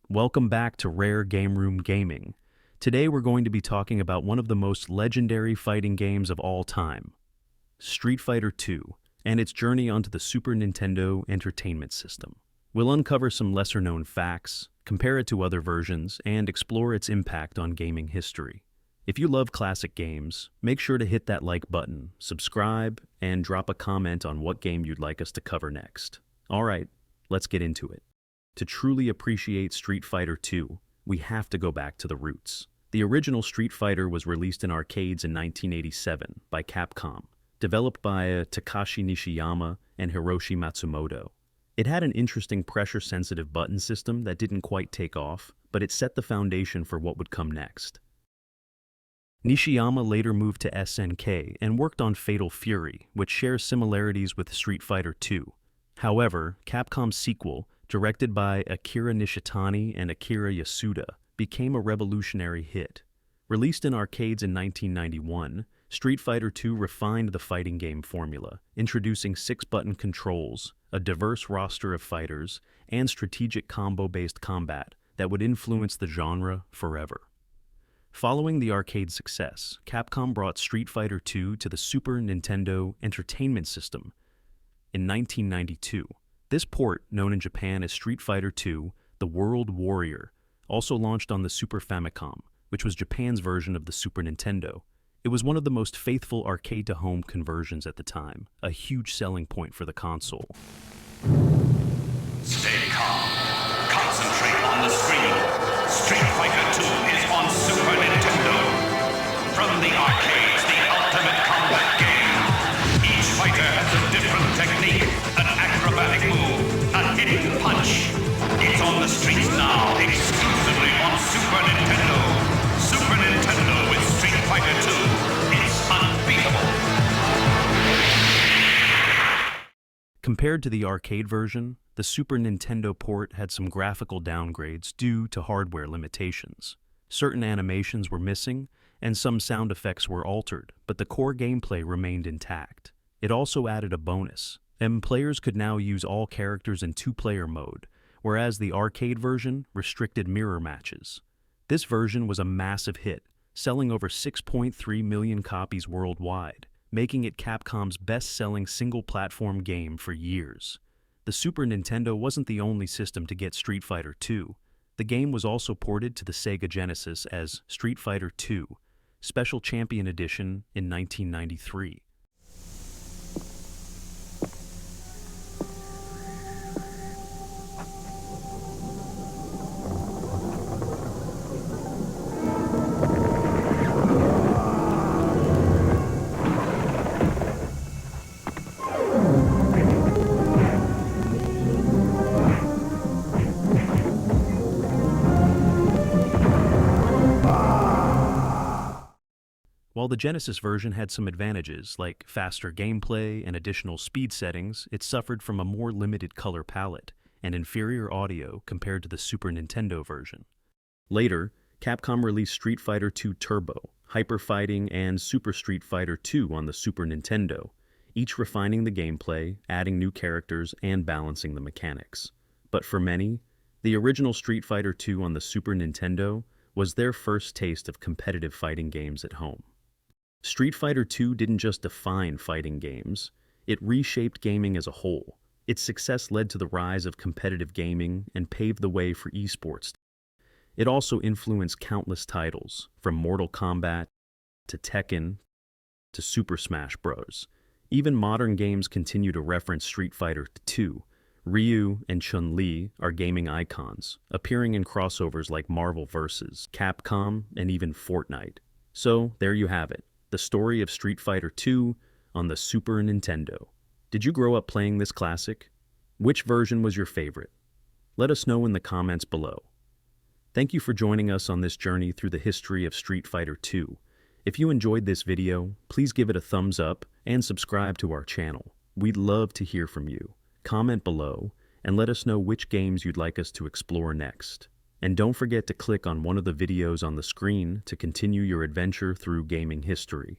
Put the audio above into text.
Welcome back to Rare Gameroom Gaming. Today we're going to be talking about one of the most legendary fighting games of all time, Street Fighter II, and its journey onto the Super Nintendo Entertainment System. We'll uncover some lesser-known facts, compare it to other versions, and explore its impact on gaming history. If you love classic games, make sure to hit that like button, subscribe, and drop a comment on what game you'd like us to cover next. Alright, let's get into it. To truly appreciate Street Fighter II, we have to go back to the roots. The original Street Fighter was released in arcades in 1987 by Capcom, developed by Takashi Nishiyama and Hiroshi Matsumoto. It had an interesting pressure-sensitive button system that didn't quite take off, but it set the foundation for what would come next. Nishiyama later moved to SNK and worked on Fatal Fury, which shares similarities with Street Fighter II. However, Capcom's sequel, directed by Akira Nishitani and Akira Yasuda, became a revolutionary hit. Released in arcades in 1991, Street Fighter II refined the fighting game formula, introducing 6-button controls, a diverse roster of fighters, and strategic combo-based combat that would influence the genre forever. Following the arcade success, Capcom brought Street Fighter II to the Super Nintendo Entertainment System in 1992. This port, known in Japan as Street Fighter II: The World Warrior, also launched on the Super Famicom, which was Japan's version of the Super Nintendo. It was one of the most faithful arcade-to-home conversions at the time, a huge selling point for the console. Stay calm. Concentrate on the screen. Street Fighter II is on Super Nintendo. From the arcades, the ultimate combat game. Each fighter has a different technique, an acrobatic move, a hidden punch. It's on the streets now, exclusively on Super Nintendo. Super Nintendo with Street Fighter II. It's unbeatable. Compared to the arcade version, the Super Nintendo port had some graphical downgrades due to hardware limitations. Certain animations were missing, and some sound effects were altered, but the core gameplay remained intact. It also added a bonus, and players could now use all characters in 2-player mode, whereas the arcade version restricted mirror matches. This version was a massive hit, selling over 6.3 million copies worldwide, making it Capcom's best-selling single-platform game for years. The Super Nintendo wasn't the only system to get Street Fighter II. The game was also ported to the Sega Genesis as Street Fighter II: Special Champion Edition in 1993. While the Genesis version had some advantages, like faster gameplay and additional speed settings, it suffered from a more limited color palette and inferior audio compared to the Super Nintendo version. Later, Capcom released Street Fighter II Turbo, Hyper Fighting, and Super Street Fighter II on the Super Nintendo, each refining the gameplay, adding new characters, and balancing the mechanics. But for many, the original Street Fighter II on the Super Nintendo was their first taste of competitive fighting games at home. Street Fighter II didn't just define fighting games, it reshaped gaming as a whole. Its success led to the rise of competitive gaming and paved the way for esports. It also influenced countless titles, from Mortal Kombat to Tekken to Super Smash Bros. Even modern games continue to reference Street Fighter II. Ryu and Chun-Li are gaming icons, appearing in crossovers like Marvel vs. Capcom and even Fortnite. So, there you have it. The story of Street Fighter II on the Super Nintendo. Did you grow up playing this classic? Which version was your favorite? Let us know in the comments below. Thank you for joining us on this journey through the history of Street Fighter II. If you enjoyed this video, please give it a thumbs up and subscribe to our channel. We'd love to hear from you. Comment below and let us know which games you'd like us to explore next. And don't forget to click on one of the videos on the screen to continue your adventure through gaming history.